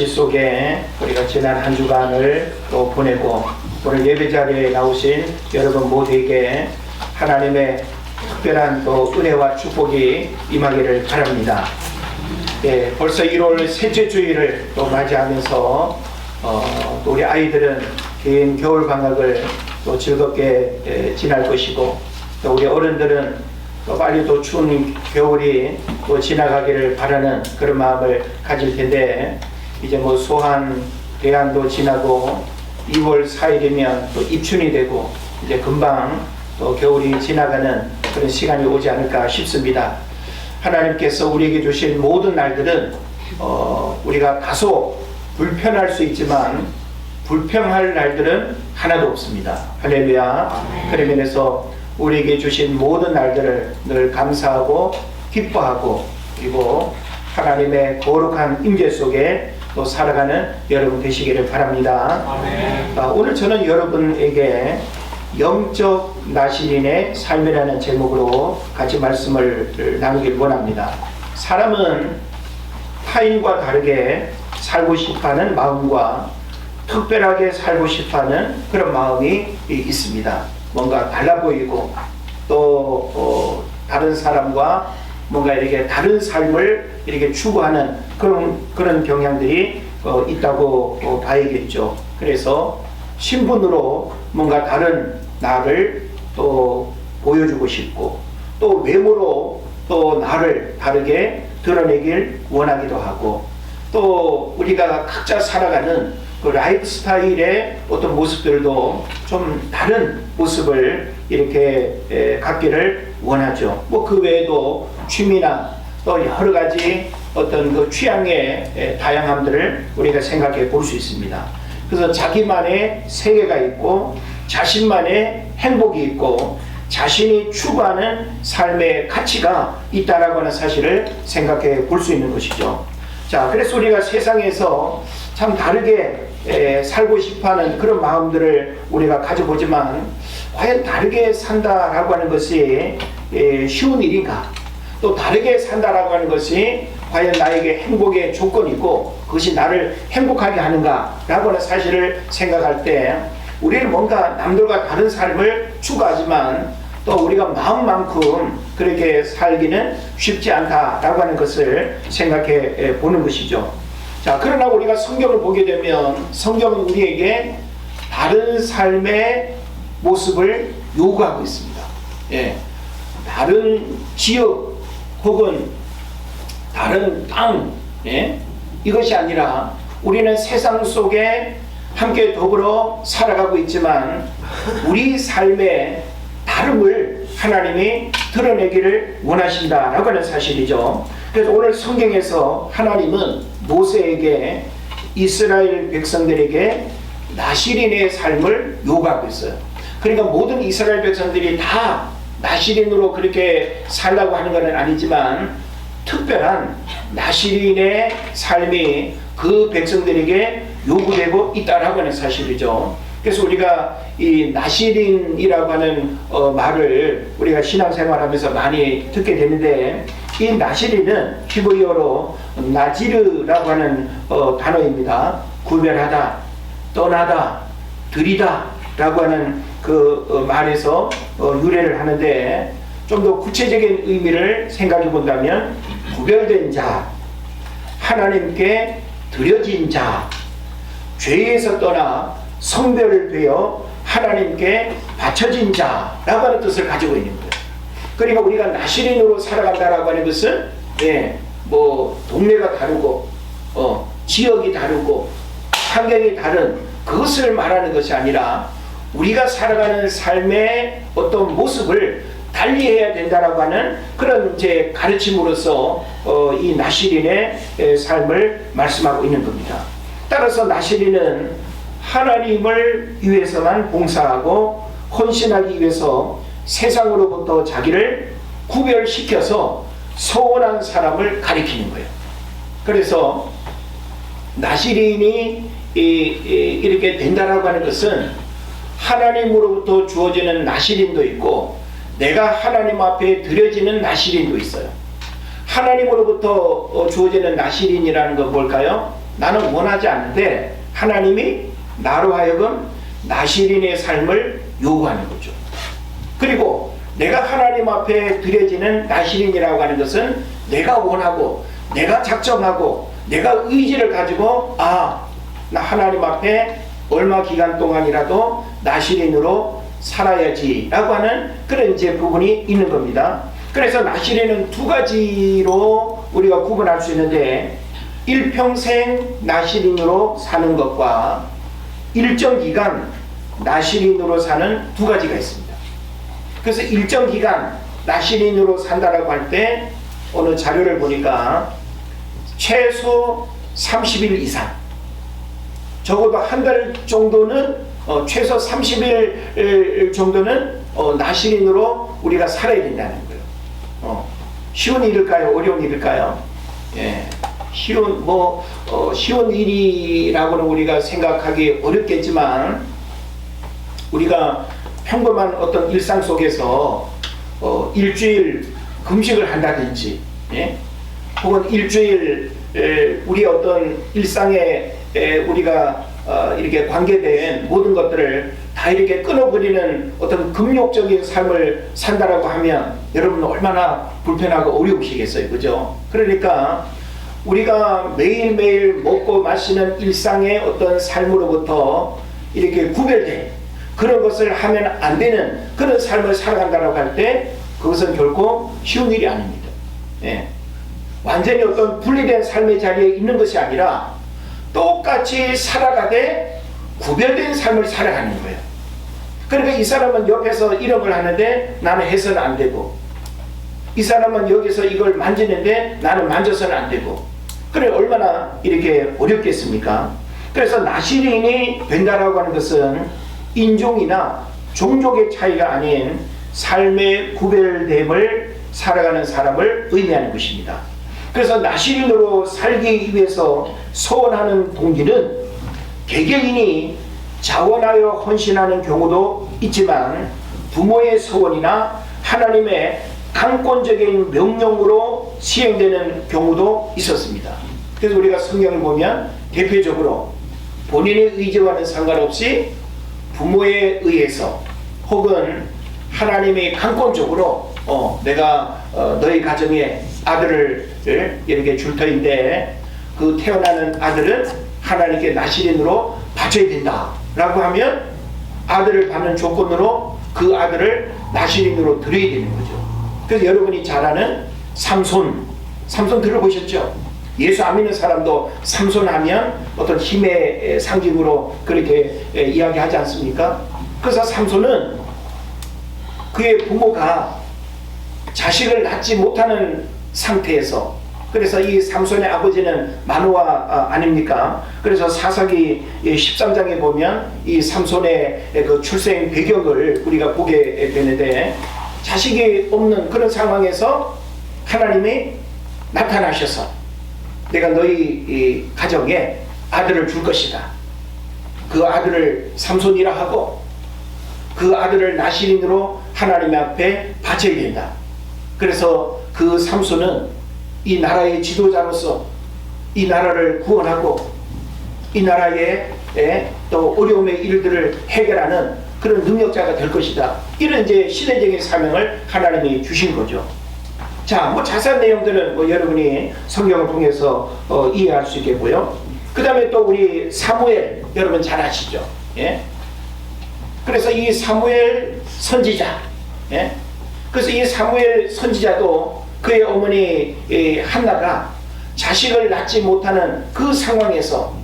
날씨 속에 우리가 지난 한 주간을 또 보내고 오늘 예배 자리에 나오신 여러분 모두에게 하나님의 특별한 또 은혜와 축복이 임하기를 바랍니다. 예, 벌써 1월 셋째 주일을 또 맞이하면서 또 우리 아이들은 긴 겨울 방학을 또 즐겁게 지날 것이고 또 우리 어른들은 또 빨리 또 추운 겨울이 또 지나가기를 바라는 그런 마음을 가질 텐데, 이제 뭐 소한 대안도 지나고 2월 4일이면 또 입춘이 되고 이제 금방 또 겨울이 지나가는 그런 시간이 오지 않을까 싶습니다. 하나님께서 우리에게 주신 모든 날들은 우리가 다소 불편할 수 있지만 불평할 날들은 하나도 없습니다. 할렐루야. 그런 면에서 우리에게 주신 모든 날들을 늘 감사하고 기뻐하고 그리고 하나님의 거룩한 임재 속에 또 살아가는 여러분 되시기를 바랍니다. 오늘 저는 여러분에게 영적 나시린의 삶이라는 제목으로 같이 말씀을 나누길 원합니다. 사람은 타인과 다르게 살고 싶어하는 마음과 특별하게 살고 싶어하는 그런 마음이 있습니다. 뭔가 달라 보이고 또 다른 사람과 뭔가 이렇게 다른 삶을 이렇게 추구하는 그런 경향들이 있다고 봐야겠죠. 그래서 신분으로 뭔가 다른 나를 또 보여주고 싶고 또 외모로 또 나를 다르게 드러내길 원하기도 하고 또 우리가 각자 살아가는 그 라이프 스타일의 어떤 모습들도 좀 다른 모습을 이렇게 갖기를 원하죠. 뭐 그 외에도 취미나 또 여러 가지 어떤 그 취향의 다양함들을 우리가 생각해 볼 수 있습니다. 그래서 자기만의 세계가 있고 자신만의 행복이 있고 자신이 추구하는 삶의 가치가 있다라고 하는 사실을 생각해 볼 수 있는 것이죠. 자, 그래서 우리가 세상에서 참 다르게 살고 싶어하는 그런 마음들을 우리가 가져보지만 과연 다르게 산다라고 하는 것이 쉬운 일인가? 또 다르게 산다라고 하는 것이 과연 나에게 행복의 조건이고 그것이 나를 행복하게 하는가라고 하는 사실을 생각할 때 우리는 뭔가 남들과 다른 삶을 추구하지만 또 우리가 마음만큼 그렇게 살기는 쉽지 않다라고 하는 것을 생각해 보는 것이죠. 자, 그러나 우리가 성경을 보게 되면 성경은 우리에게 다른 삶의 모습을 요구하고 있습니다. 예, 다른 지역 혹은 다른 땅, 예? 이것이 아니라 우리는 세상 속에 함께 더불어 살아가고 있지만 우리 삶의 다름을 하나님이 드러내기를 원하신다라고 하는 사실이죠. 그래서 오늘 성경에서 하나님은 모세에게 이스라엘 백성들에게 나시린의 삶을 요구하고 있어요. 그러니까 모든 이스라엘 백성들이 다 나시린으로 그렇게 살라고 하는 것은 아니지만 특별한 나시린의 삶이 그 백성들에게 요구되고 있다라고 하는 사실이죠. 그래서 우리가 이 나시린이라고 하는 말을 우리가 신앙생활하면서 많이 듣게 되는데 이 나시린은 히브리어로 나지르라고 하는 단어입니다. 구별하다, 떠나다, 들이다 라고 하는 그 말에서 유래를 하는데 좀 더 구체적인 의미를 생각해 본다면 구별된 자, 하나님께 드려진 자, 죄에서 떠나 성별되어 하나님께 바쳐진 자라고 하는 뜻을 가지고 있는 거예요. 그러니까 우리가 나시린으로 살아간다라고 하는 것은 뭐 동네가 다르고 지역이 다르고 환경이 다른 그것을 말하는 것이 아니라 우리가 살아가는 삶의 어떤 모습을 달리해야 된다라고 하는 그런 이제 가르침으로서 이 나시린의 삶을 말씀하고 있는 겁니다. 따라서 나시린은 하나님을 위해서만 봉사하고 헌신하기 위해서 세상으로부터 자기를 구별시켜서 소원한 사람을 가리키는 거예요. 그래서 나시린이 이렇게 된다라고 하는 것은 하나님으로부터 주어지는 나시린도 있고 내가 하나님 앞에 드려지는 나시린도 있어요. 하나님으로부터 주어지는 나시린이라는 건 뭘까요? 나는 원하지 않는데 하나님이 나로 하여금 나실인의 삶을 요구하는 거죠. 그리고 내가 하나님 앞에 드려지는 나실인이라고 하는 것은 내가 원하고 내가 작정하고 내가 의지를 가지고 나 하나님 앞에 얼마 기간 동안이라도 나실인으로 살아야지 라고 하는 그런 이제 부분이 있는 겁니다. 그래서 나실인은 두 가지로 우리가 구분할 수 있는데, 일평생 나실인으로 사는 것과 일정 기간 나실인으로 사는 두 가지가 있습니다. 그래서 일정 기간 나실인으로 산다라고 할 때 어느 자료를 보니까 최소 30일 이상, 적어도 한 달 정도는 최소 30일 정도는 나실인으로 우리가 살아야 된다는 거예요. 쉬운 일일까요? 어려운 일일까요? 예. 쉬운 일이라고는 우리가 생각하기 어렵겠지만, 우리가 평범한 어떤 일상 속에서 일주일 금식을 한다든지, 예? 혹은 일주일 우리 어떤 일상에 우리가 이렇게 관계된 모든 것들을 다 이렇게 끊어버리는 어떤 금욕적인 삶을 산다라고 하면 여러분 얼마나 불편하고 어려우시겠어요, 그죠? 그러니까 우리가 매일매일 먹고 마시는 일상의 어떤 삶으로부터 이렇게 구별된 그런 것을 하면 안 되는 그런 삶을 살아간다라고 할 때 그것은 결코 쉬운 일이 아닙니다. 예. 완전히 어떤 분리된 삶의 자리에 있는 것이 아니라 똑같이 살아가되 구별된 삶을 살아가는 거예요. 그러니까 이 사람은 옆에서 이런 걸 하는데 나는 해서는 안 되고, 이 사람은 여기서 이걸 만지는데 나는 만져서는 안 되고, 그래 얼마나 이렇게 어렵겠습니까? 그래서 나실인이 된다라고 하는 것은 인종이나 종족의 차이가 아닌 삶의 구별됨을 살아가는 사람을 의미하는 것입니다. 그래서 나실인으로 살기 위해서 소원하는 동기는 개개인이 자원하여 헌신하는 경우도 있지만 부모의 소원이나 하나님의 강권적인 명령으로 시행되는 경우도 있었습니다. 그래서 우리가 성경을 보면 대표적으로 본인의 의지와는 상관없이 부모에 의해서 혹은 하나님이 강권적으로 내가 너희 가정에 아들을 이렇게 줄 터인데 그 태어나는 아들은 하나님께 나실인으로 바쳐야 된다 라고 하면 아들을 받는 조건으로 그 아들을 나실인으로 드려야 되는 거죠. 그래서 여러분이 잘 아는 삼손 들어보셨죠? 예수 안 믿는 사람도 삼손 하면 어떤 힘의 상징으로 그렇게 이야기하지 않습니까? 그래서 삼손은 그의 부모가 자식을 낳지 못하는 상태에서, 그래서 이 삼손의 아버지는 마노아 아닙니까? 그래서 사사기 13장에 보면 이 삼손의 그 출생 배경을 우리가 보게 되는데, 자식이 없는 그런 상황에서 하나님이 나타나셔서 내가 너희 이 가정에 아들을 줄 것이다. 그 아들을 삼손이라 하고 그 아들을 나실인으로 하나님 앞에 바쳐야 된다. 그래서 그 삼손은 이 나라의 지도자로서 이 나라를 구원하고 이 나라의 또 어려움의 일들을 해결하는 그런 능력자가 될 것이다. 이런 이제 시대적인 사명을 하나님이 주신 거죠. 자, 자세한 내용들은 여러분이 성경을 통해서 이해할 수 있겠고요. 그 다음에 또 우리 사무엘 여러분 잘 아시죠? 예? 그래서 이 사무엘 선지자, 예? 그래서 이 사무엘 선지자도 그의 어머니 한나가 자식을 낳지 못하는 그 상황에서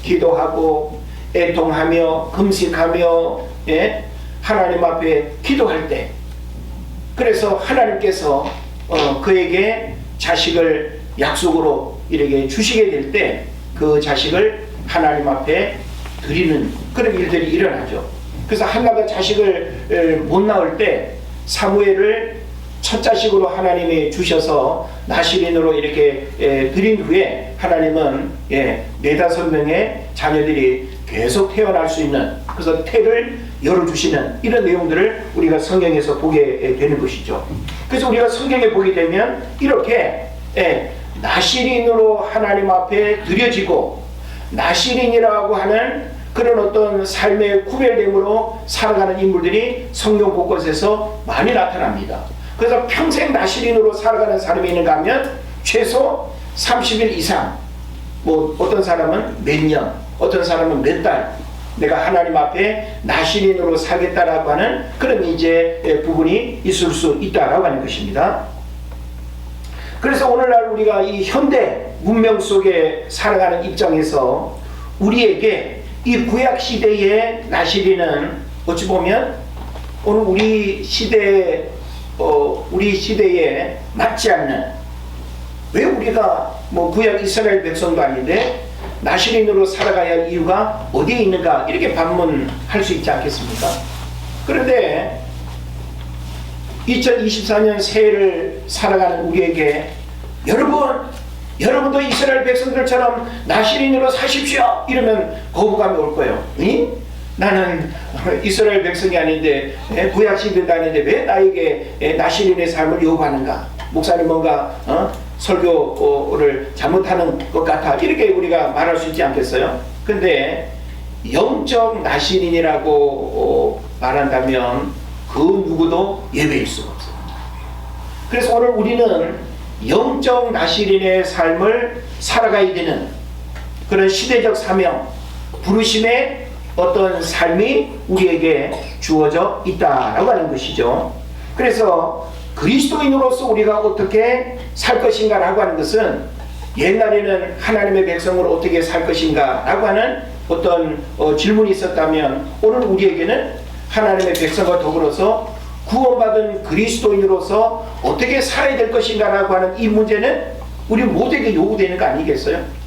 기도하고 애통하며 금식하며, 예? 하나님 앞에 기도할 때, 그래서 하나님께서 그에게 자식을 약속으로 이렇게 주시게 될 때 그 자식을 하나님 앞에 드리는 그런 일들이 일어나죠. 그래서 한나가 자식을 못 낳을 때 사무엘을 첫 자식으로 하나님이 주셔서 나실인으로 이렇게 드린 후에 하나님은 4-5명의 자녀들이 계속 태어날 수 있는, 그래서 태를 열어주시는 이런 내용들을 우리가 성경에서 보게 되는 것이죠. 그래서 우리가 성경에 보게 되면 이렇게 나실인으로 하나님 앞에 드려지고 나시린이라고 하는 그런 어떤 삶의 구별됨으로 살아가는 인물들이 성경 곳곳에서 많이 나타납니다. 그래서 평생 나시린으로 살아가는 사람이 있는가 하면 최소 30일 이상, 뭐 어떤 사람은 몇 년, 어떤 사람은 몇 달, 내가 하나님 앞에 나시린으로 살겠다라고 하는 그런 이제 부분이 있을 수 있다라고 하는 것입니다. 그래서 오늘날 우리가 이 현대 문명 속에 살아가는 입장에서 우리에게 이 구약 시대의 나시린은 어찌 보면 오늘 우리 시대에 맞지 않는, 왜 우리가 뭐 구약 이스라엘 백성도 아닌데 나시린으로 살아가야 할 이유가 어디에 있는가, 이렇게 반문할 수 있지 않겠습니까? 그런데 2024년 새해를 살아가는 우리에게 여러분도 이스라엘 백성들처럼 나시린으로 사십시오 이러면 거부감이 올 거예요. 응? 나는 이스라엘 백성이 아닌데, 구약 시대도 아닌데 왜 나에게 나시린의 삶을 요구하는가? 목사님 뭔가 설교를 잘못하는 것 같아, 이렇게 우리가 말할 수 있지 않겠어요? 근데 영적 나시린이라고 말한다면 그 누구도 예외일 수가 없어요. 그래서 오늘 우리는 영적 나시린의 삶을 살아가야 되는 그런 시대적 사명, 부르심의 어떤 삶이 우리에게 주어져 있다라고 하는 것이죠. 그래서 그리스도인으로서 우리가 어떻게 살 것인가 라고 하는 것은, 옛날에는 하나님의 백성으로 어떻게 살 것인가 라고 하는 어떤 질문이 있었다면, 오늘 우리에게는 하나님의 백성과 더불어서 구원받은 그리스도인으로서 어떻게 살아야 될 것인가 라고 하는 이 문제는 우리 모두에게 요구되는 거 아니겠어요?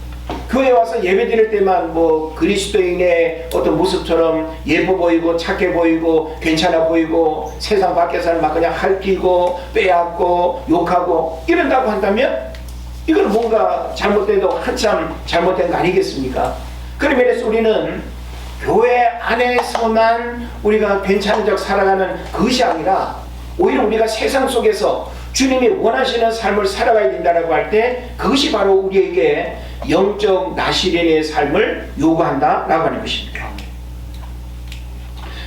교회 와서 예배 드릴 때만 뭐 그리스도인의 어떤 모습처럼 예뻐 보이고 착해 보이고 괜찮아 보이고 세상 밖에서는 막 그냥 핥히고 빼앗고 욕하고 이런다고 한다면 이건 뭔가 잘못돼도 한참 잘못된 거 아니겠습니까? 그런 면에서 우리는 교회 안에서만 우리가 괜찮은 척 살아가는 그것이 아니라, 오히려 우리가 세상 속에서 주님이 원하시는 삶을 살아가야 된다고 할 때 그것이 바로 우리에게 영적 나시린의 삶을 요구한다라고 하는 것입니다.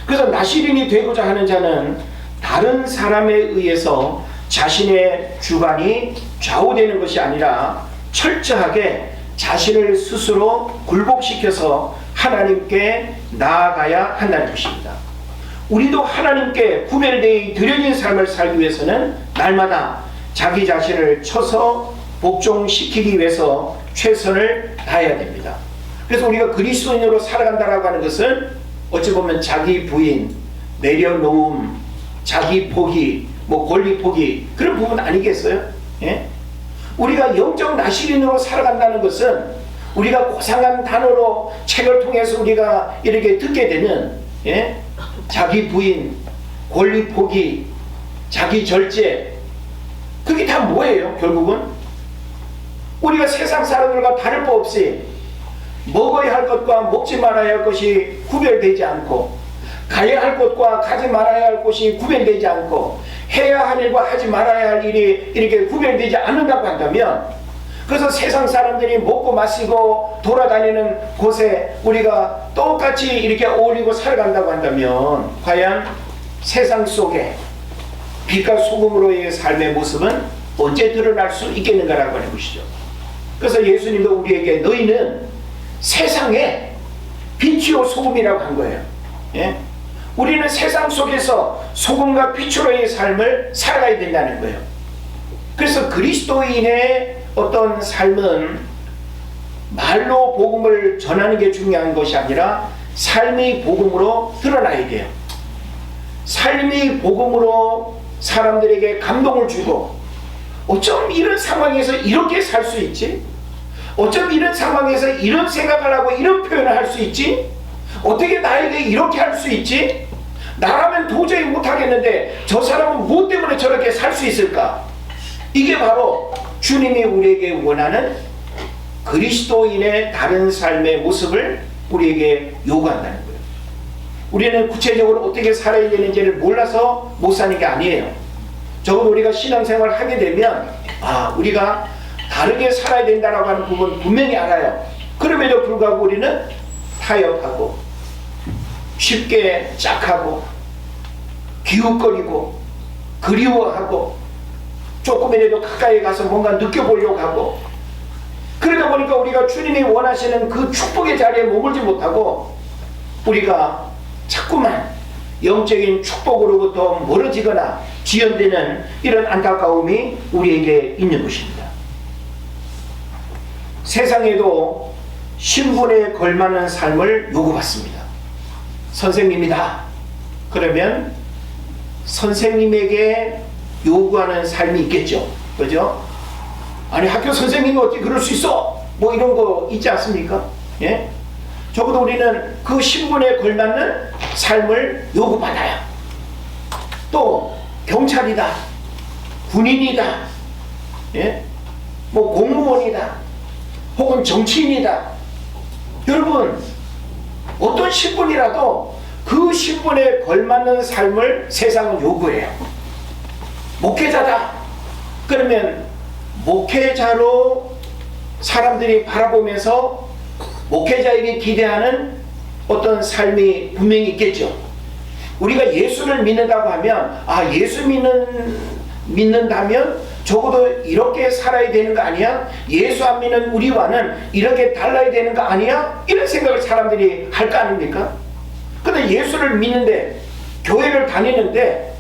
그래서 나시린이 되고자 하는 자는 다른 사람에 의해서 자신의 주관이 좌우되는 것이 아니라 철저하게 자신을 스스로 굴복시켜서 하나님께 나아가야 한다는 것입니다. 우리도 하나님께 구별되어 드려진 삶을 살기 위해서는 날마다 자기 자신을 쳐서 복종시키기 위해서 최선을 다해야 됩니다. 그래서 우리가 그리스도인으로 살아간다라고 하는 것은 어찌 보면 자기 부인, 내려놓음, 자기 포기, 뭐 권리 포기, 그런 부분 아니겠어요? 예? 우리가 영적 나시린으로 살아간다는 것은 우리가 고상한 단어로 책을 통해서 우리가 이렇게 듣게 되는, 예? 자기 부인, 권리 포기, 자기 절제, 그게 다 뭐예요? 결국은 우리가 세상 사람들과 다를 바 없이 먹어야 할 것과 먹지 말아야 할 것이 구별되지 않고, 가야 할 것과 가지 말아야 할 것이 구별되지 않고, 해야 할 일과 하지 말아야 할 일이 이렇게 구별되지 않는다고 한다면, 그래서 세상 사람들이 먹고 마시고 돌아다니는 곳에 우리가 똑같이 이렇게 어울리고 살아간다고 한다면, 과연 세상 속에 빛과 소금으로의 삶의 모습은 언제 드러날 수 있겠는가라고 하는 것이죠. 그래서 예수님도 우리에게 너희는 세상의 빛이요 소금이라고 한 거예요. 예? 우리는 세상 속에서 소금과 빛으로의 삶을 살아가야 된다는 거예요. 그래서 그리스도인의 어떤 삶은 말로 복음을 전하는 게 중요한 것이 아니라 삶이 복음으로 드러나야 돼요. 삶이 복음으로 사람들에게 감동을 주고, 어쩜 이런 상황에서 이렇게 살 수 있지? 어쩜 이런 상황에서 이런 생각을 하고 이런 표현을 할 수 있지? 어떻게 나에게 이렇게 할 수 있지? 나라면 도저히 못하겠는데 저 사람은 무엇 때문에 저렇게 살 수 있을까? 이게 바로 주님이 우리에게 원하는 그리스도인의 다른 삶의 모습을 우리에게 요구한다는 거예요. 우리는 구체적으로 어떻게 살아야 되는지를 몰라서 못 사는 게 아니에요. 적어도 우리가 신앙생활을 하게 되면 우리가 다르게 살아야 된다고 하는 부분 분명히 알아요. 그럼에도 불구하고 우리는 타협하고 쉽게 짝하고 기웃거리고 그리워하고 조금이라도 가까이 가서 뭔가 느껴보려고 하고, 그러다 보니까 우리가 주님이 원하시는 그 축복의 자리에 머물지 못하고 우리가 자꾸만 영적인 축복으로부터 멀어지거나 지연되는 이런 안타까움이 우리에게 있는 것입니다. 세상에도 신분에 걸맞는 삶을 요구받습니다. 선생님이다 그러면 선생님에게 요구하는 삶이 있겠죠. 그죠? 아니 학교 선생님이 어떻게 그럴 수 있어? 뭐 이런 거 있지 않습니까? 예? 적어도 우리는 그 신분에 걸맞는 삶을 요구받아요. 또 경찰이다, 군인이다, 예? 뭐 공무원이다, 혹은 정치인이다. 여러분, 어떤 신분이라도 그 신분에 걸맞는 삶을 세상은 요구해요. 목회자다 그러면 목회자로 사람들이 바라보면서 목회자에게 기대하는 어떤 삶이 분명히 있겠죠. 우리가 예수를 믿는다고 하면 예수 믿는다면 적어도 이렇게 살아야 되는 거 아니야? 예수 안 믿는 우리와는 이렇게 달라야 되는 거 아니야? 이런 생각을 사람들이 할 거 아닙니까? 근데 예수를 믿는데 교회를 다니는데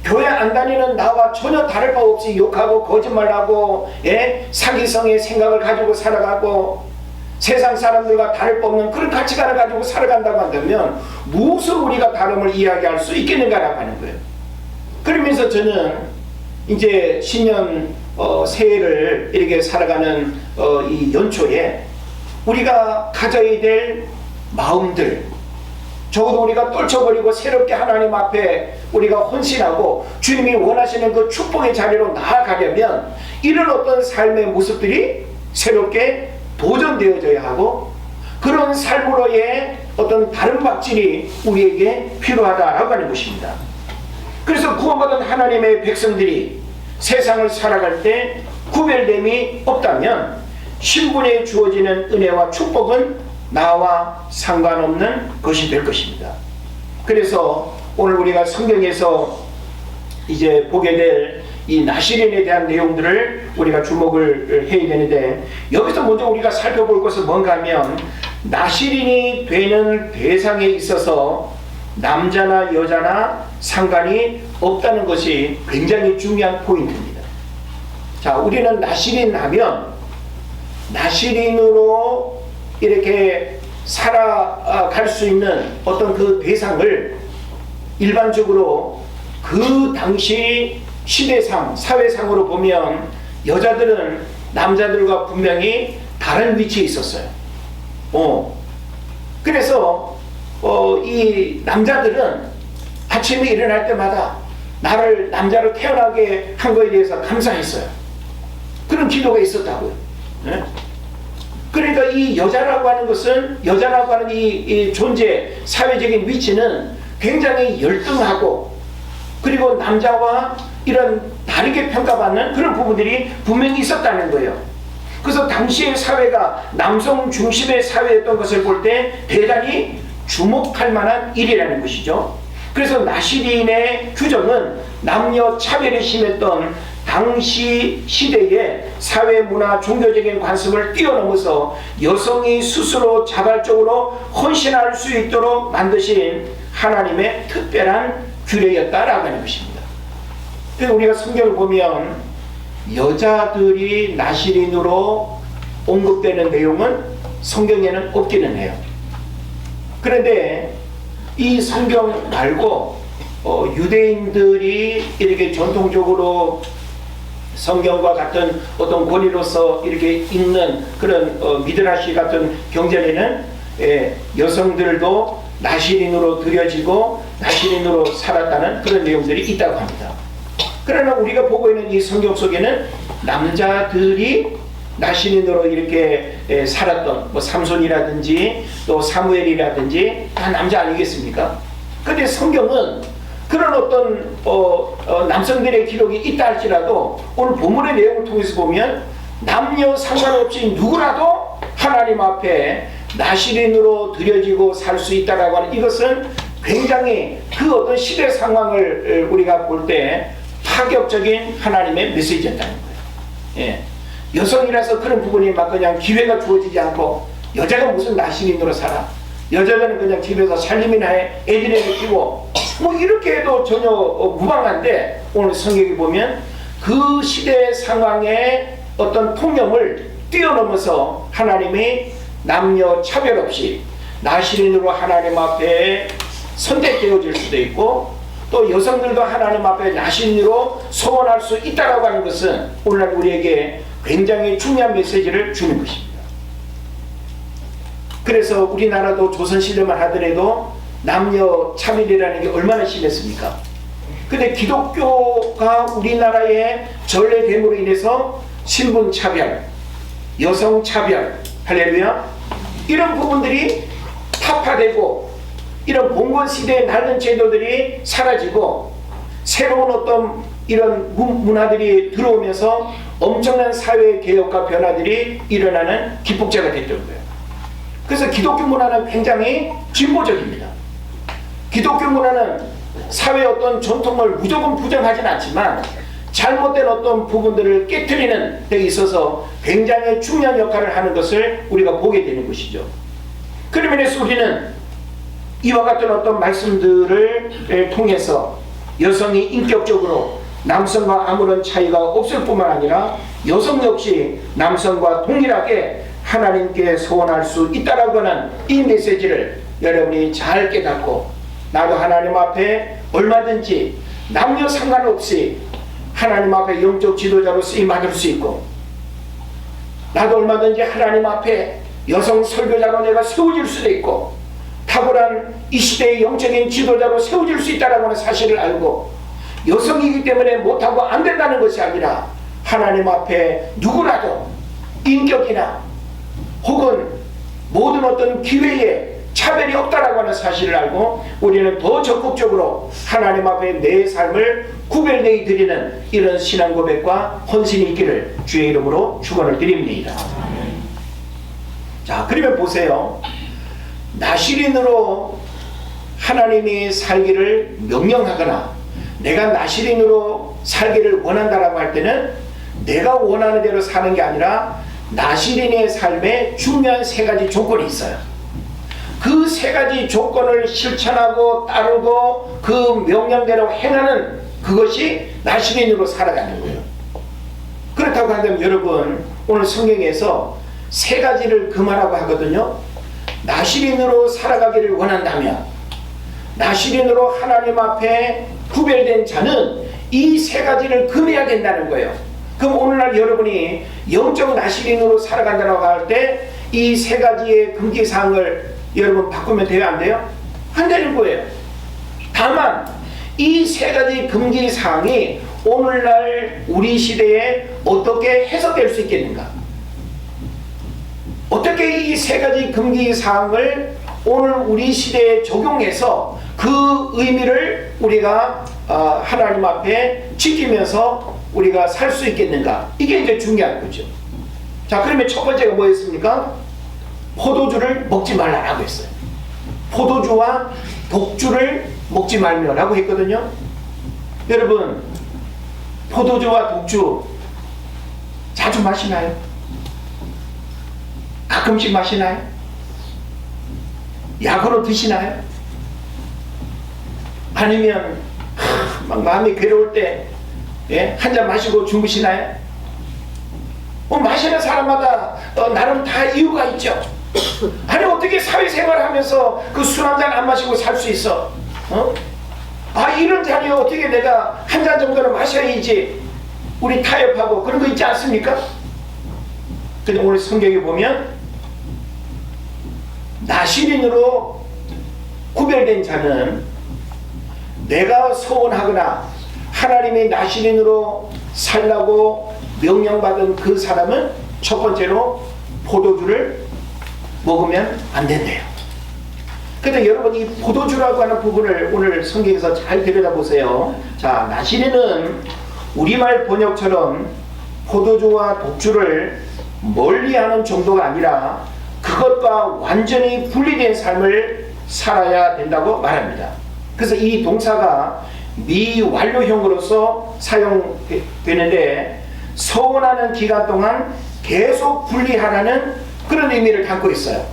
교회 안 다니는 나와 전혀 다를 바 없이 욕하고 거짓말하고 사기성의 생각을 가지고 살아가고 세상 사람들과 다를 바 없는 그런 가치관을 가지고 살아간다고 한다면 무엇을 우리가 다름을 이야기할 수 있겠는가라고 하는 거예요. 그러면서 저는 이제 신년 새해를 이렇게 살아가는 이 연초에 우리가 가져야 될 마음들, 적어도 우리가 떨쳐버리고 새롭게 하나님 앞에 우리가 헌신하고 주님이 원하시는 그 축복의 자리로 나아가려면 이런 어떤 삶의 모습들이 새롭게 도전되어져야 하고, 그런 삶으로의 어떤 다른 박질이 우리에게 필요하다라고 하는 것입니다. 그래서 구원받은 하나님의 백성들이 세상을 살아갈 때 구별됨이 없다면 신분에 주어지는 은혜와 축복은 나와 상관없는 것이 될 것입니다. 그래서 오늘 우리가 성경에서 이제 보게 될 이 나시린에 대한 내용들을 우리가 주목을 해야 되는데, 여기서 먼저 우리가 살펴볼 것은 뭔가 하면 나시린이 되는 대상에 있어서 남자나 여자나 상관이 없다는 것이 굉장히 중요한 포인트입니다. 자, 우리는 나시린 하면 나시린으로 이렇게 살아갈 수 있는 어떤 그 대상을 일반적으로 그 당시 시대상, 사회상으로 보면 여자들은 남자들과 분명히 다른 위치에 있었어요. 그래서 이 남자들은 아침에 일어날 때마다 나를 남자로 태어나게 한 거에 대해서 감사했어요. 그런 기도가 있었다고요. 그러니까 이 여자라고 하는 것은, 여자라고 하는 이 존재, 사회적인 위치는 굉장히 열등하고, 그리고 남자와 이런 다르게 평가받는 그런 부분들이 분명히 있었다는 거예요. 그래서 당시의 사회가 남성 중심의 사회였던 것을 볼 때 대단히 주목할 만한 일이라는 것이죠. 그래서 나시린의 규정은 남녀 차별이 심했던 당시 시대의 사회, 문화, 종교적인 관습을 뛰어넘어서 여성이 스스로 자발적으로 헌신할 수 있도록 만드신 하나님의 특별한 규례였다라고 하는 것입니다. 그래서 우리가 성경을 보면 여자들이 나시린으로 언급되는 내용은 성경에는 없기는 해요. 그런데 이 성경 말고 유대인들이 이렇게 전통적으로 성경과 같은 어떤 권위로서 이렇게 읽는 그런 미드라시 같은 경전에는 여성들도 나시린으로 들여지고 나시린으로 살았다는 그런 내용들이 있다고 합니다. 그러나 우리가 보고 있는 이 성경 속에는 남자들이 나시린으로 이렇게 살았던 뭐 삼손이라든지 또 사무엘이라든지 다 남자 아니겠습니까? 근데 성경은 그런 어떤 남성들의 기록이 있다 할지라도 오늘 본문의 내용을 통해서 보면 남녀 상관없이 누구라도 하나님 앞에 나시린으로 드려지고 살 수 있다라고 하는 이것은 굉장히 그 어떤 시대 상황을 우리가 볼 때 파격적인 하나님의 메시지였다는 거예요. 예. 여성이라서 그런 부분이 막 그냥 기회가 주어지지 않고 여자가 무슨 나시린으로 살아? 여자는 그냥 집에서 살림이나 해, 애들에게 키고 뭐 이렇게 해도 전혀 무방한데 오늘 성경에 보면 그 시대 상황의 어떤 통념을 뛰어넘어서 하나님이 남녀 차별 없이 나시린으로 하나님 앞에 선택되어질 수도 있고 또 여성들도 하나님 앞에 나시린으로 소원할 수 있다라고 하는 것은 오늘날 우리에게 굉장히 중요한 메시지를 주는 것입니다. 그래서 우리나라도 조선시대만 하더라도 남녀 차별이라는 게 얼마나 심했습니까? 근데 기독교가 우리나라의 전래됨으로 인해서 신분 차별, 여성 차별, 할렐루야, 이런 부분들이 타파되고 이런 봉건 시대의 낡은 제도들이 사라지고 새로운 어떤 이런 문화들이 들어오면서 엄청난 사회 개혁과 변화들이 일어나는 기폭제가 됐던 거예요. 그래서 기독교 문화는 굉장히 진보적입니다. 기독교 문화는 사회의 어떤 전통을 무조건 부정하진 않지만 잘못된 어떤 부분들을 깨트리는 데 있어서 굉장히 중요한 역할을 하는 것을 우리가 보게 되는 것이죠. 그런 면에서 우리는 이와 같은 어떤 말씀들을 통해서 여성이 인격적으로 남성과 아무런 차이가 없을 뿐만 아니라 여성 역시 남성과 동일하게 하나님께 소원할 수 있다라고 하는 이 메시지를 여러분이 잘 깨닫고 나도 하나님 앞에 얼마든지 남녀 상관없이 하나님 앞에 영적 지도자로 쓰임받을 수 있고 나도 얼마든지 하나님 앞에 여성 설교자로 내가 세워질 수도 있고 탁월한 이 시대의 영적인 지도자로 세워질 수 있다는 하는 사실을 알고 여성이기 때문에 못하고 안 된다는 것이 아니라 하나님 앞에 누구라도 인격이나 혹은 모든 어떤 기회에 차별이 없다라고 하는 사실을 알고 우리는 더 적극적으로 하나님 앞에 내 삶을 구별되이 드리는 이런 신앙 고백과 헌신이 있기를 주의 이름으로 축원을 드립니다. 자, 그러면 보세요. 나시린으로 하나님이 살기를 명령하거나 내가 나시린으로 살기를 원한다라고 할 때는 내가 원하는 대로 사는 게 아니라 나시린의 삶에 중요한 세 가지 조건이 있어요. 그 세 가지 조건을 실천하고 따르고 그 명령대로 행하는 그것이 나시린으로 살아가는 거예요. 그렇다고 한다면 여러분 오늘 성경에서 세 가지를 금하라고 하거든요. 나시린으로 살아가기를 원한다면 나시린으로 하나님 앞에 구별된 자는 이 세 가지를 금해야 된다는 거예요. 그럼 오늘날 여러분이 영적 나시린으로 살아간다고 할 때 이 세 가지의 금기사항을 여러분 바꾸면 돼요? 안 돼요? 안 되는 거예요. 다만 이 세 가지 금기사항이 오늘날 우리 시대에 어떻게 해석될 수 있겠는가? 어떻게 이 세 가지 금기사항을 오늘 우리 시대에 적용해서 그 의미를 우리가 하나님 앞에 지키면서 우리가 살 수 있겠는가? 이게 이제 중요한 거죠. 자, 그러면 첫 번째가 뭐였습니까? 포도주를 먹지 말라라고 했어요. 포도주와 독주를 먹지 말며라고 했거든요. 여러분, 포도주와 독주 자주 마시나요? 가끔씩 마시나요? 약으로 드시나요? 아니면 막 마음이 괴로울 때 한 잔 마시고 주무시나요? 마시는 사람마다 나름 다 이유가 있죠. 아니 어떻게 사회생활을 하면서 그 술 한 잔 안 마시고 살 수 있어? 이런 자리에 어떻게 내가 한 잔 정도는 마셔야지 우리 타협하고 그런 거 있지 않습니까? 근데 오늘 성경에 보면 나시린으로 구별된 자는 내가 소원하거나 하나님의 나시린으로 살라고 명령받은 그 사람은 첫 번째로 포도주를 먹으면 안 된대요. 근데 여러분 이 포도주라고 하는 부분을 오늘 성경에서 잘 들여다보세요. 자, 나시린은 우리말 번역처럼 포도주와 독주를 멀리하는 정도가 아니라 그것과 완전히 분리된 삶을 살아야 된다고 말합니다. 그래서 이 동사가 미완료형으로서 사용되는데 서원하는 기간 동안 계속 분리하라는 그런 의미를 담고 있어요.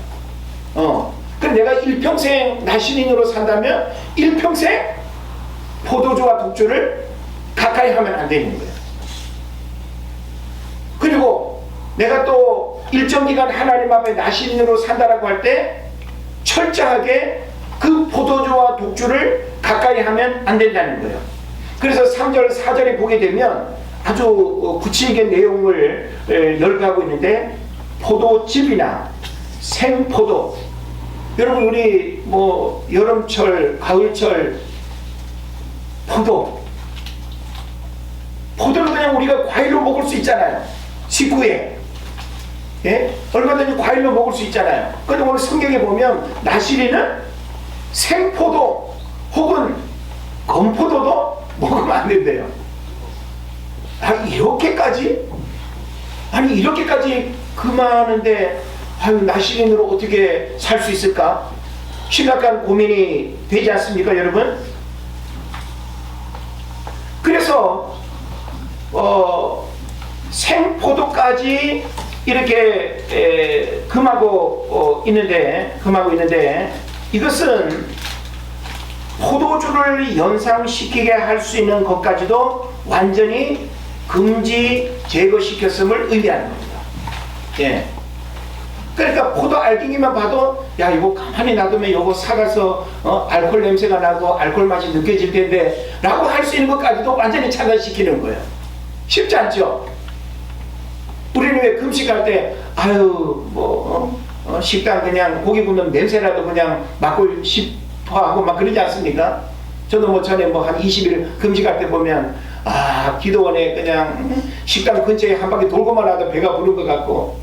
그럼 내가 일평생 나시린으로 산다면 일평생 포도주와 독주를 가까이 하면 안 되는 거예요. 그리고 내가 또 일정 기간 하나님 앞에 나시린으로 산다라고 할 때 철저하게 그 포도주와 독주를 가까이 하면 안 된다는 거예요. 그래서 3절 4절에 보게 되면 아주 구체적인 내용을 열거하고 있는데 포도즙이나 생포도, 여러분 우리 뭐 여름철 가을철 포도는 그냥 우리가 과일로 먹을 수 있잖아요. 식구에 얼마든지 과일로 먹을 수 있잖아요. 그런데 오늘 성경에 보면 나시린은 생포도 혹은 건포도도 먹으면 안 된대요. 이렇게까지? 아니 이렇게까지 금하는데 나시린으로 어떻게 살 수 있을까? 심각한 고민이 되지 않습니까, 여러분? 그래서 생포도까지 이렇게 금하고 있는데 이것은 포도주를 연상시키게 할 수 있는 것까지도 완전히 금지 제거시켰음을 의미하는 겁니다. 그러니까 포도 알갱이만 봐도 이거 가만히 놔두면 이거 사가서 알코올 냄새가 나고 알코올 맛이 느껴질 텐데 라고 할 수 있는 것까지도 완전히 차단시키는 거예요. 쉽지 않죠? 우리는 왜 금식할 때 식당 그냥 고기 굽는 냄새라도 그냥 맡고 싶어하고 막 그러지 않습니까? 저도 전에 한 20일 금식할 때 보면 기도원에 그냥 식당 근처에 한 바퀴 돌고만 하다 배가 부른 것 같고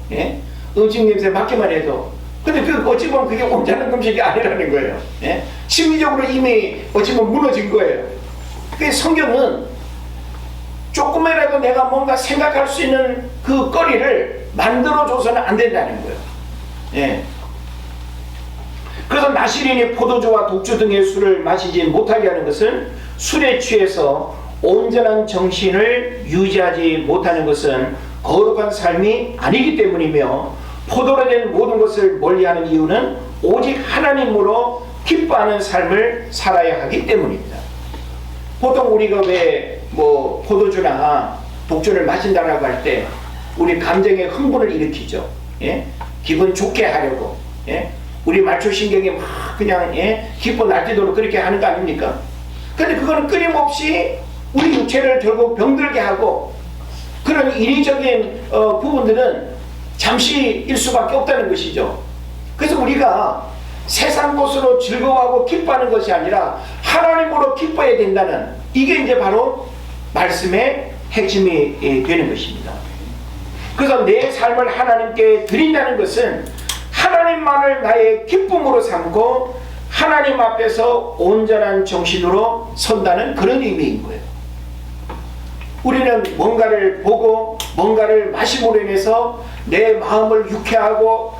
음식 냄새 맡기만 해도, 근데 어찌 보면 그게 온전한 금식이 아니라는 거예요. 심리적으로 이미 어찌 보면 무너진 거예요. 그래서 성경은 조금이라도 내가 뭔가 생각할 수 있는 그 거리를 만들어줘서는 안 된다는 거예요. 그래서 나시린이 포도주와 독주 등의 술을 마시지 못하게 하는 것은 술에 취해서 온전한 정신을 유지하지 못하는 것은 거룩한 삶이 아니기 때문이며, 포도로 된 모든 것을 멀리하는 이유는 오직 하나님으로 기뻐하는 삶을 살아야 하기 때문입니다. 보통 우리가 왜 포도주나 독주를 마신다라고 할 때 우리 감정의 흥분을 일으키죠. 기분 좋게 하려고 우리 말초신경이 막 그냥 기뻐 날뛰도록 그렇게 하는 거 아닙니까? 근데 그거는 끊임없이 우리 육체를 결국 병들게 하고, 그런 인위적인 부분들은 잠시일 수밖에 없다는 것이죠. 그래서 우리가 세상 것으로 즐거워하고 기뻐하는 것이 아니라 하나님으로 기뻐해야 된다는, 이게 이제 바로 말씀의 핵심이 되는 것입니다. 그래서 내 삶을 하나님께 드린다는 것은 하나님만을 나의 기쁨으로 삼고 하나님 앞에서 온전한 정신으로 선다는 그런 의미인 거예요. 우리는 뭔가를 보고 뭔가를 마심으로 인해서 내 마음을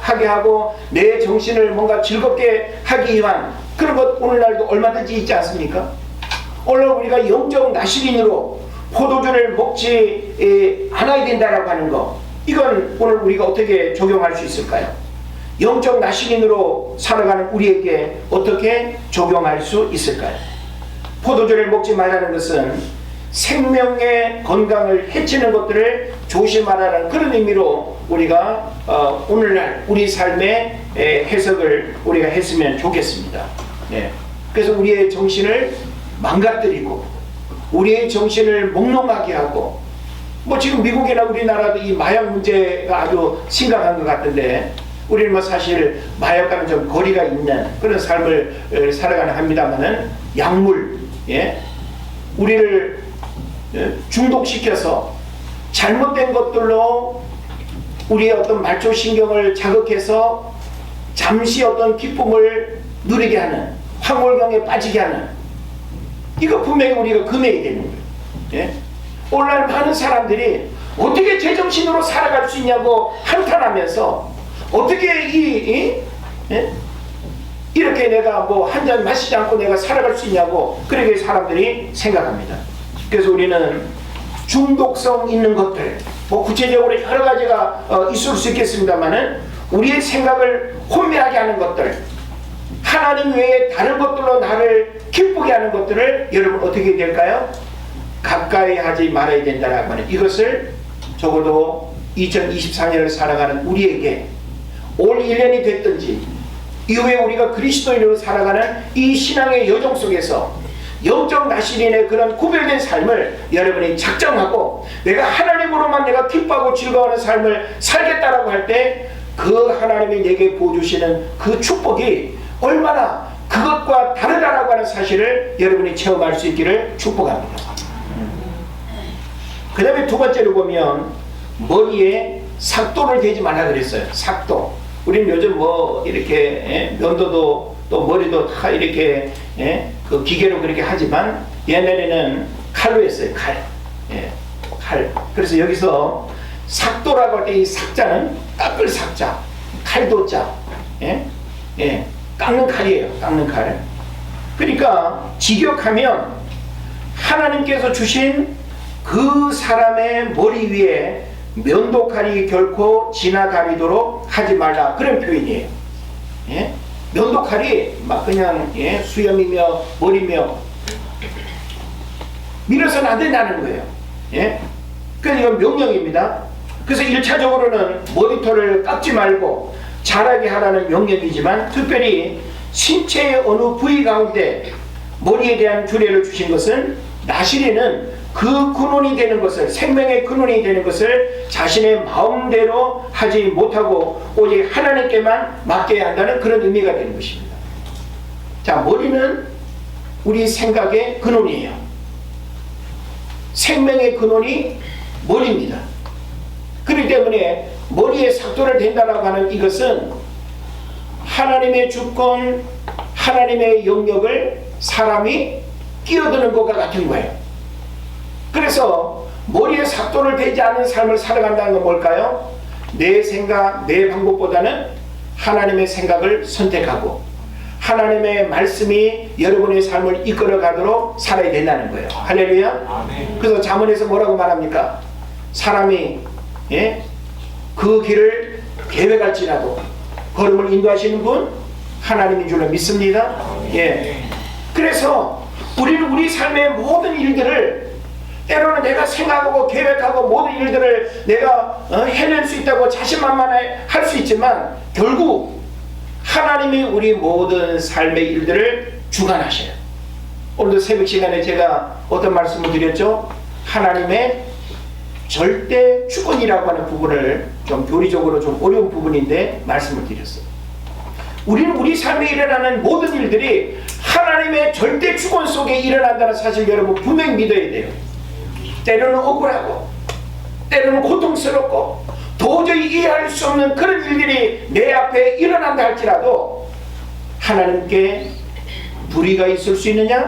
하게 하고 내 정신을 뭔가 즐겁게 하기 위한 그런 것 오늘날도 얼마든지 있지 않습니까? 오늘 우리가 영적 나시린으로 포도주를 먹지 않아야 된다라고 하는 거, 이건 오늘 우리가 어떻게 적용할 수 있을까요? 영적 나시린으로 살아가는 우리에게 어떻게 적용할 수 있을까요? 포도주를 먹지 말라는 것은 생명의 건강을 해치는 것들을 조심하라는 그런 의미로 우리가 오늘날 우리 삶의 해석을 우리가 했으면 좋겠습니다. 그래서 우리의 정신을 망가뜨리고 우리의 정신을 몽롱하게 하고, 지금 미국이나 우리나라도 이 마약 문제가 아주 심각한 것 같은데, 우리는 사실 마약과는 좀 거리가 있는 그런 삶을 살아가는 합니다만은 약물, 우리를 중독시켜서 잘못된 것들로 우리의 어떤 말초신경을 자극해서 잠시 어떤 기쁨을 누리게 하는, 황홀경에 빠지게 하는, 이거 분명히 우리가 금해야 되는 거예요. 오늘날 많은 사람들이 어떻게 제정신으로 살아갈 수 있냐고 한탄하면서 어떻게 이렇게 내가 뭐 한 잔 마시지 않고 내가 살아갈 수 있냐고 그렇게 사람들이 생각합니다. 그래서 우리는 중독성 있는 것들, 뭐 구체적으로 여러 가지가 있을 수 있겠습니다만은 우리의 생각을 혼미하게 하는 것들, 하나님 외에 다른 것들로 나를 기쁘게 하는 것들을 여러분 어떻게 될까요? 가까이 하지 말아야 된다라고 하는 이것을 적어도 2024년을 살아가는 우리에게 올 1년이 됐든지 이후에 우리가 그리스도인으로 살아가는 이 신앙의 여정 속에서 영적 나시린의 그런 구별된 삶을 여러분이 작정하고 내가 하나님으로만 내가 기뻐하고 즐거워하는 삶을 살겠다라고 할 때 그 하나님이 내게 부어주시는 그 축복이 얼마나 그것과 다르다라고 하는 사실을 여러분이 체험할 수 있기를 축복합니다. 그 다음에 두 번째로 보면 머리에 삭도를 대지 말라 그랬어요. 삭도. 우리는 요즘 뭐 이렇게 면도도 또 머리도 다 이렇게 그 기계로 그렇게 하지만 옛날에는 칼로 했어요. 칼. 그래서 여기서 삭도라고 할 때 이 삭자는 깎을 삭자, 칼도자, 깎는 칼이에요. 깎는 칼. 그러니까 직역하면 하나님께서 주신 그 사람의 머리 위에 면도칼이 결코 지나다니도록 하지 말라 그런 표현이에요. 면도칼이 막 그냥 수염이며 머리며 밀어서는 안 된다는 거예요. 그래서 이건 명령입니다. 그래서 1차적으로는 머리털을 깎지 말고 자라게 하라는 명령이지만 특별히 신체의 어느 부위 가운데 머리에 대한 규례를 주신 것은 나시린은 그 근원이 되는 것을, 생명의 근원이 되는 것을 자신의 마음대로 하지 못하고 오직 하나님께만 맡겨야 한다는 그런 의미가 되는 것입니다. 자, 머리는 우리 생각의 근원이에요. 생명의 근원이 머리입니다. 그렇기 때문에 머리에 삭도를 댄다라고 하는 이것은 하나님의 주권, 하나님의 영역을 사람이 끼어드는 것과 같은 거예요. 그래서 머리에 삭도를 대지 않는 삶을 살아간다는 건 뭘까요? 내 생각, 내 방법보다는 하나님의 생각을 선택하고 하나님의 말씀이 여러분의 삶을 이끌어가도록 살아야 된다는 거예요. 할렐루야. 아멘. 그래서 잠언에서 뭐라고 말합니까? 사람이 그 길을 계획할지라도 걸음을 인도하시는 분 하나님인 줄로 믿습니다. 그래서 우리는 우리 삶의 모든 일들을 때로는 내가 생각하고 계획하고 모든 일들을 내가 해낼 수 있다고 자신만만해 할 수 있지만 결국 하나님이 우리 모든 삶의 일들을 주관하셔요. 오늘도 새벽 시간에 제가 어떤 말씀을 드렸죠? 하나님의 절대 주권이라고 하는 부분을 좀 교리적으로 좀 어려운 부분인데 말씀을 드렸어요. 우리는 우리 삶에 일어나는 모든 일들이 하나님의 절대 주권 속에 일어난다는 사실 여러분 분명히 믿어야 돼요. 때로는 억울하고 때로는 고통스럽고 도저히 이해할 수 없는 그런 일들이 내 앞에 일어난다 할지라도 하나님께 불의가 있을 수 있느냐?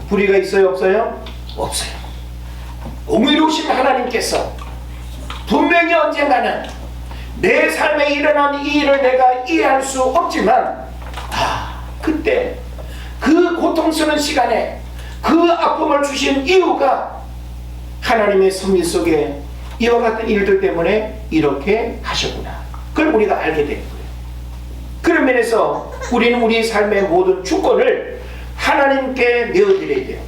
불의가 있어요? 없어요? 없어요. 공의로우신 하나님께서 분명히 언젠가는 내 삶에 일어난 이 일을 내가 이해할 수 없지만 그때 그 고통스러운 시간에 그 아픔을 주신 이유가 하나님의 섭리 속에 이와 같은 일들 때문에 이렇게 하셨구나. 그걸 우리가 알게 된 거예요. 그런 면에서 우리는 우리 삶의 모든 주권을 하나님께 내어드려야 돼요.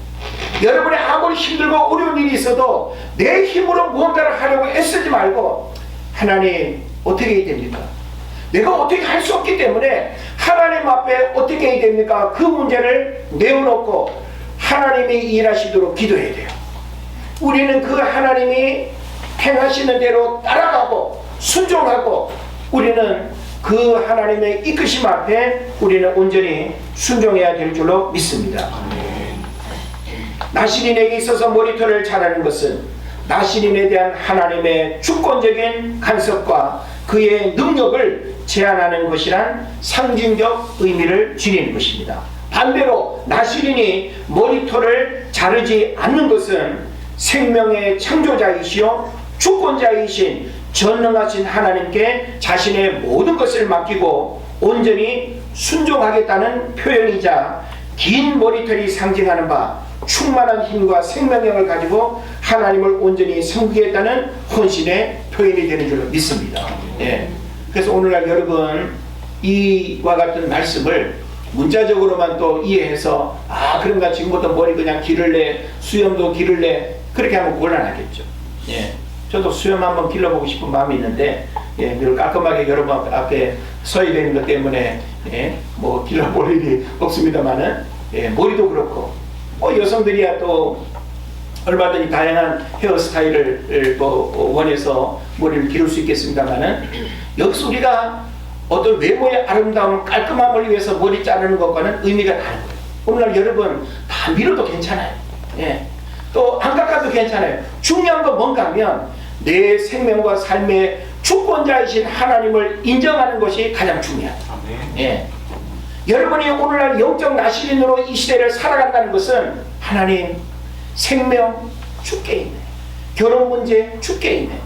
여러분이 아무리 힘들고 어려운 일이 있어도 내 힘으로 무언가를 하려고 애쓰지 말고 하나님 어떻게 해야 됩니까? 내가 어떻게 할 수 없기 때문에 하나님 앞에 어떻게 해야 됩니까? 그 문제를 내어놓고 하나님이 일하시도록 기도해야 돼요. 우리는 그 하나님이 행하시는 대로 따라가고 순종하고 우리는 그 하나님의 이끄심 앞에 우리는 온전히 순종해야 될 줄로 믿습니다. 나시린에게 있어서 머리털을 자라는 것은 나시린에 대한 하나님의 주권적인 간섭과 그의 능력을 제한하는 것이란 상징적 의미를 지니는 것입니다. 반대로 나시린이 머리털을 자르지 않는 것은 생명의 창조자이시요 주권자이신 전능하신 하나님께 자신의 모든 것을 맡기고 온전히 순종하겠다는 표현이자 긴 머리털이 상징하는 바 충만한 힘과 생명력을 가지고 하나님을 온전히 섬기겠다는 헌신의 표현이 되는 줄로 믿습니다. 예. 그래서 오늘날 여러분 이와 같은 말씀을 문자적으로만 또 이해해서 그런가 지금부터 머리 그냥 기를래, 수염도 기를래, 그렇게 하면 곤란하겠죠. 예. 저도 수염 한번 길러보고 싶은 마음이 있는데 늘 깔끔하게 여러분 앞에 서야 되는 것 때문에 뭐 길러볼 일이 없습니다만은 머리도 그렇고 여성들이야 또 얼마든지 다양한 헤어스타일을 또 원해서 머리를 기를 수 있겠습니다만은 여기서 우리가 어떤 외모의 아름다움, 깔끔함을 위해서 머리 자르는 것과는 의미가 다른 거예요. 오늘날 여러분 다 밀어도 괜찮아요. 또 안 깎아도 괜찮아요. 중요한 건 뭔가 하면 내 생명과 삶의 주권자이신 하나님을 인정하는 것이 가장 중요하다. 여러분이 오늘날 영적 나시린으로 이 시대를 살아간다는 것은 하나님 생명 죽게 있네, 결혼 문제 죽게 있네,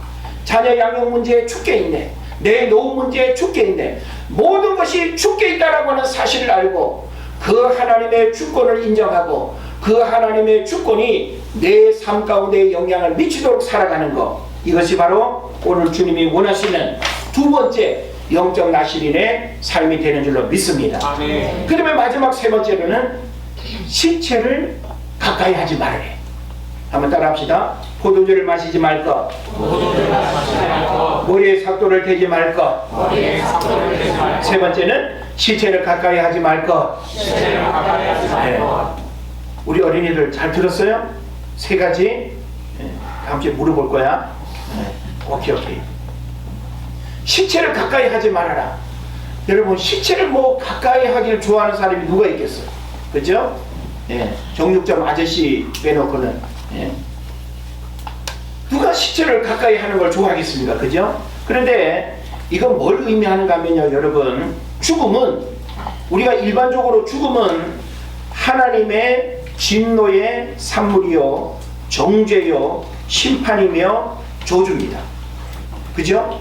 자녀 양육 문제 죽게 있네, 내 노후 문제 죽게 있네, 모든 것이 죽게 있다라고 하는 사실을 알고 그 하나님의 주권을 인정하고 그 하나님의 주권이 내 삶 가운데 영향을 미치도록 살아가는 것, 이것이 바로 오늘 주님이 원하시는 두 번째 영적 나시린의 삶이 되는 줄로 믿습니다. 아멘. 그러면 마지막 세 번째로는 시체를 가까이 하지 말래. 한번 따라합시다. 포도주를 마시지 말 것, 머리에 삭도를 대지 말 것, 세 번째는 시체를 가까이 하지 말 것. 우리 어린이들 잘 들었어요? 세 가지. 다음 주에 물어볼 거야. 오케이. 시체를 가까이 하지 말아라. 여러분 시체를 뭐 가까이 하기를 좋아하는 사람이 누가 있겠어요? 그죠? 정육점 아저씨 빼놓고는 누가 시체를 가까이 하는 걸 좋아하겠습니까? 그죠? 그런데 이건 뭘 의미하는가 하면요, 여러분, 죽음은, 우리가 일반적으로 죽음은 하나님의 진노의 산물이요, 정죄요, 심판이며 저주입니다. 그죠?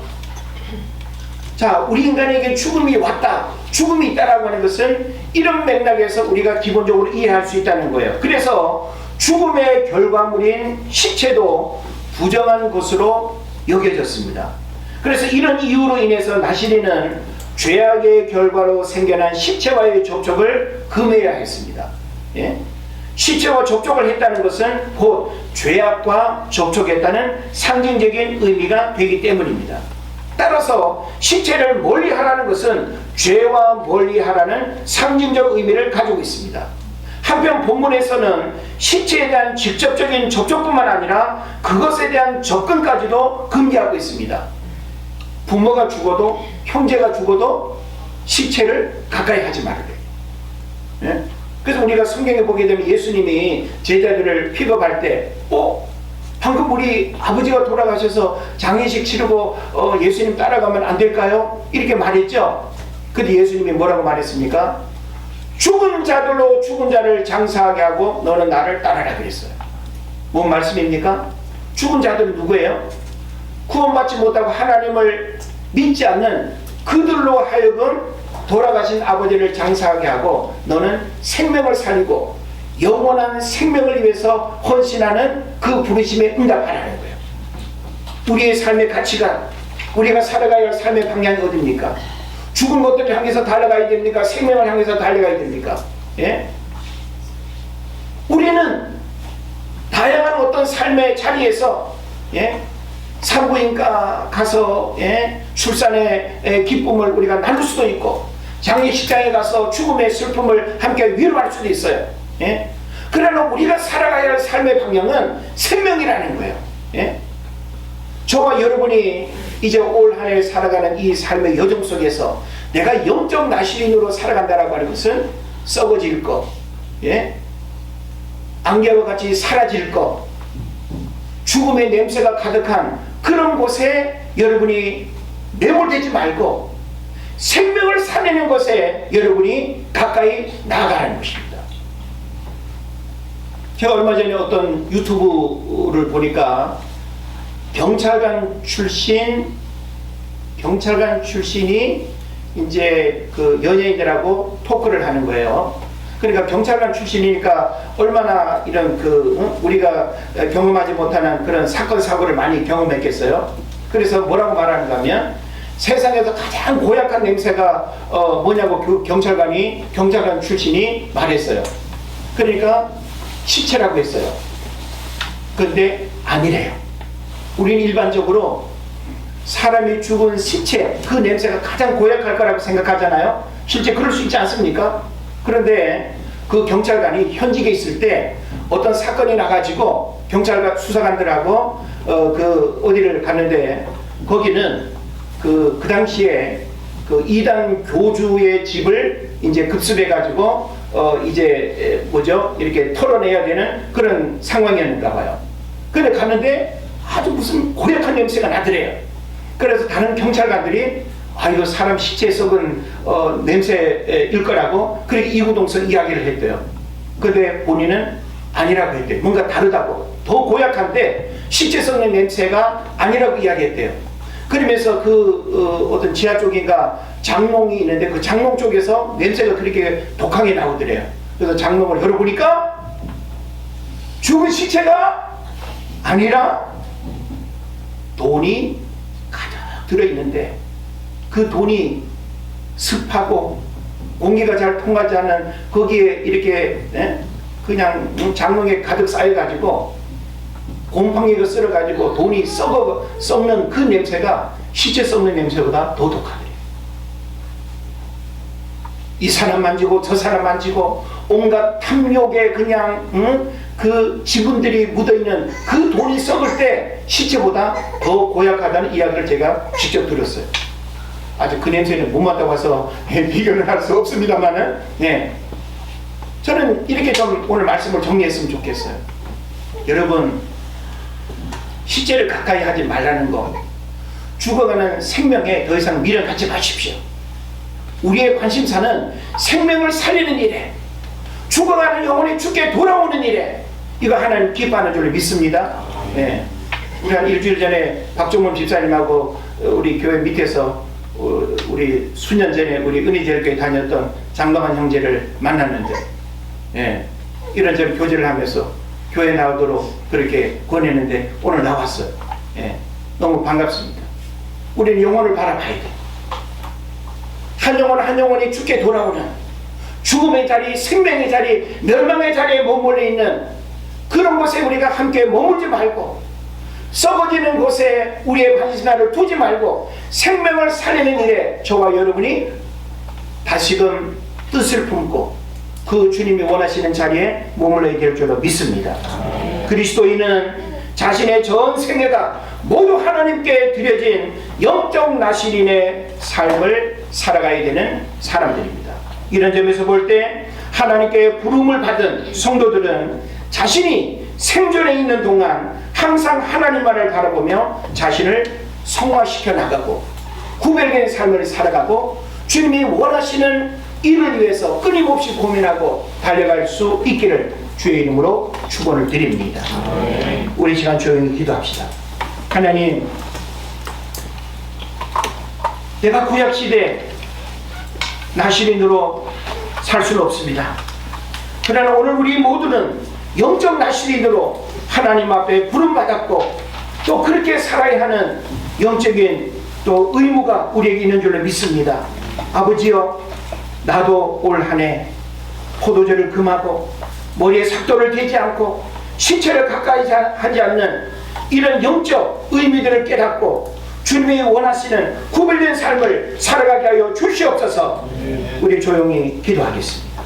자, 우리 인간에게 죽음이 왔다, 죽음이 있다라고 하는 것은 이런 맥락에서 우리가 기본적으로 이해할 수 있다는 거예요. 그래서 죽음의 결과물인 시체도 부정한 것으로 여겨졌습니다. 그래서 이런 이유로 인해서 나시린은 죄악의 결과로 생겨난 시체와의 접촉을 금해야 했습니다. 시체와 접촉을 했다는 것은 곧 죄악과 접촉했다는 상징적인 의미가 되기 때문입니다. 따라서 시체를 멀리하라는 것은 죄와 멀리하라는 상징적 의미를 가지고 있습니다. 한편 본문에서는 시체에 대한 직접적인 접촉뿐만 아니라 그것에 대한 접근까지도 금지하고 있습니다. 부모가 죽어도, 형제가 죽어도 시체를 가까이 하지 말아야. 그래서 우리가 성경에 보게 되면 예수님이 제자들을 픽업할 때 방금 우리 아버지가 돌아가셔서 장례식 치르고 예수님 따라가면 안 될까요? 이렇게 말했죠. 근데 예수님이 뭐라고 말했습니까? 죽은 자들로 죽은 자를 장사하게 하고 너는 나를 따라라 그랬어요. 뭔 말씀입니까? 죽은 자들은 누구예요? 구원받지 못하고 하나님을 믿지 않는 그들로 하여금 돌아가신 아버지를 장사하게 하고 너는 생명을 살리고 영원한 생명을 위해서 헌신하는 그 부르심에 응답하라는 거예요. 우리의 삶의 가치관, 우리가 살아가야 할 삶의 방향이 어디입니까? 죽은 것들을 향해서 달려가야 됩니까? 생명을 향해서 달려가야 됩니까? 우리는 다양한 어떤 삶의 자리에서 산부인과 가서 출산의 기쁨을 우리가 나눌 수도 있고, 장례식장에 가서 죽음의 슬픔을 함께 위로할 수도 있어요. 그러나 우리가 살아가야 할 삶의 방향은 생명이라는 거예요. 저와 여러분이 이제 올 한 해 살아가는 이 삶의 여정 속에서 내가 영적 나시린으로 살아간다라고 하는 것은 썩어질 것, 안개와 같이 사라질 것, 죽음의 냄새가 가득한 그런 곳에 여러분이 매몰되지 말고 생명을 살리는 것에 여러분이 가까이 나아가는 것입니다. 제가 얼마 전에 어떤 유튜브를 보니까 경찰관 출신이 이제 그 연예인들하고 토크를 하는 거예요. 그러니까 경찰관 출신이니까 얼마나 이런 우리가 경험하지 못하는 그런 사건 사고를 많이 경험했겠어요. 그래서 뭐라고 말하는가 하면 세상에서 가장 고약한 냄새가 뭐냐고 경찰관 출신이 말했어요. 그러니까 시체라고 했어요. 그런데 아니래요. 우리는 일반적으로 사람이 죽은 시체, 그 냄새가 가장 고약할 거라고 생각하잖아요. 실제 그럴 수 있지 않습니까? 그런데 그 경찰관이 현직에 있을 때 어떤 사건이 나가지고 경찰관 수사관들하고 어디를 갔는데 거기는 그 당시에 그 이단 교주의 집을 이제 급습해가지고 이제 이렇게 털어내야 되는 그런 상황이었는가 봐요. 근데 갔는데 아주 무슨 고약한 냄새가 나더래요. 그래서 다른 경찰관들이 이거 사람 시체에 썩은 냄새일 거라고 그렇게 이구동성 이야기를 했대요. 근데 본인은 아니라고 했대요. 뭔가 다르다고. 더 고약한데 시체 썩는 냄새가 아니라고 이야기했대요. 그러면서 어떤 지하 쪽인가 장롱이 있는데 그 장롱 쪽에서 냄새가 그렇게 독하게 나오더래요. 그래서 장롱을 열어보니까 죽은 시체가 아니라 돈이 가득 들어있는데 그 돈이 습하고 공기가 잘 통하지 않는 거기에 이렇게 그냥 장롱에 가득 쌓여가지고 곰팡이가 쓸어가지고 돈이 썩는 그 냄새가 시체 썩는 냄새보다 더 독하대요. 이 사람 만지고 저 사람 만지고 온갖 탐욕에 그냥 그 지분들이 묻어있는 그 돈이 썩을 때 시체보다 더 고약하다는 이야기를 제가 직접 들었어요. 아직 그 냄새는 못 맡아봐서 비교를 할 수 없습니다만은, 저는 이렇게 좀 오늘 말씀을 정리했으면 좋겠어요. 여러분, 시체를 가까이 하지 말라는 것, 죽어가는 생명에 더 이상 미련 갖지 마십시오. 우리의 관심사는 생명을 살리는 일에, 죽어가는 영혼이 죽게 돌아오는 일에, 이거 하나님 기뻐하는 줄로 믿습니다. 우리 한 일주일 전에 박종범 집사님하고 우리 교회 밑에서 우리 수년 전에 우리 은희제일교회 다녔던 장강한 형제를 만났는데, 이런저런 교제를 하면서 교회 나오도록 그렇게 권했는데 오늘 나왔어요. 너무 반갑습니다. 우리는 영혼을 바라봐야 돼. 한 영혼 한 영혼이 죽게 돌아오는 죽음의 자리, 생명의 자리, 멸망의 자리에 머물러 있는 그런 곳에 우리가 함께 머물지 말고, 썩어지는 곳에 우리의 관심사를 두지 말고 생명을 살리는 일에 저와 여러분이 다시금 뜻을 품고 그 주님이 원하시는 자리에 머물러야 될 줄로 믿습니다. 그리스도인은 자신의 전 생애가 모두 하나님께 드려진 영적 나실인의 삶을 살아가야 되는 사람들입니다. 이런 점에서 볼 때 하나님께 부름을 받은 성도들은 자신이 생존해 있는 동안 항상 하나님만을 바라보며 자신을 성화시켜 나가고 구별된 삶을 살아가고 주님이 원하시는 일을 위해서 끊임없이 고민하고 달려갈 수 있기를 주의 이름으로 축원을 드립니다. 우리 시간 조용히 기도합시다. 하나님, 내가 구약시대 나실인으로 살 수는 없습니다. 그러나 오늘 우리 모두는 영적 나실인으로 하나님 앞에 부름받았고 또 그렇게 살아야 하는 영적인 또 의무가 우리에게 있는 줄로 믿습니다. 아버지여, 나도 올 한 해 포도주를 금하고 머리에 삭도를 대지 않고 신체를 가까이 하지 않는 이런 영적 의미들을 깨닫고 주님이 원하시는 구별된 삶을 살아가게 하여 주시옵소서. 우리 조용히 기도하겠습니다.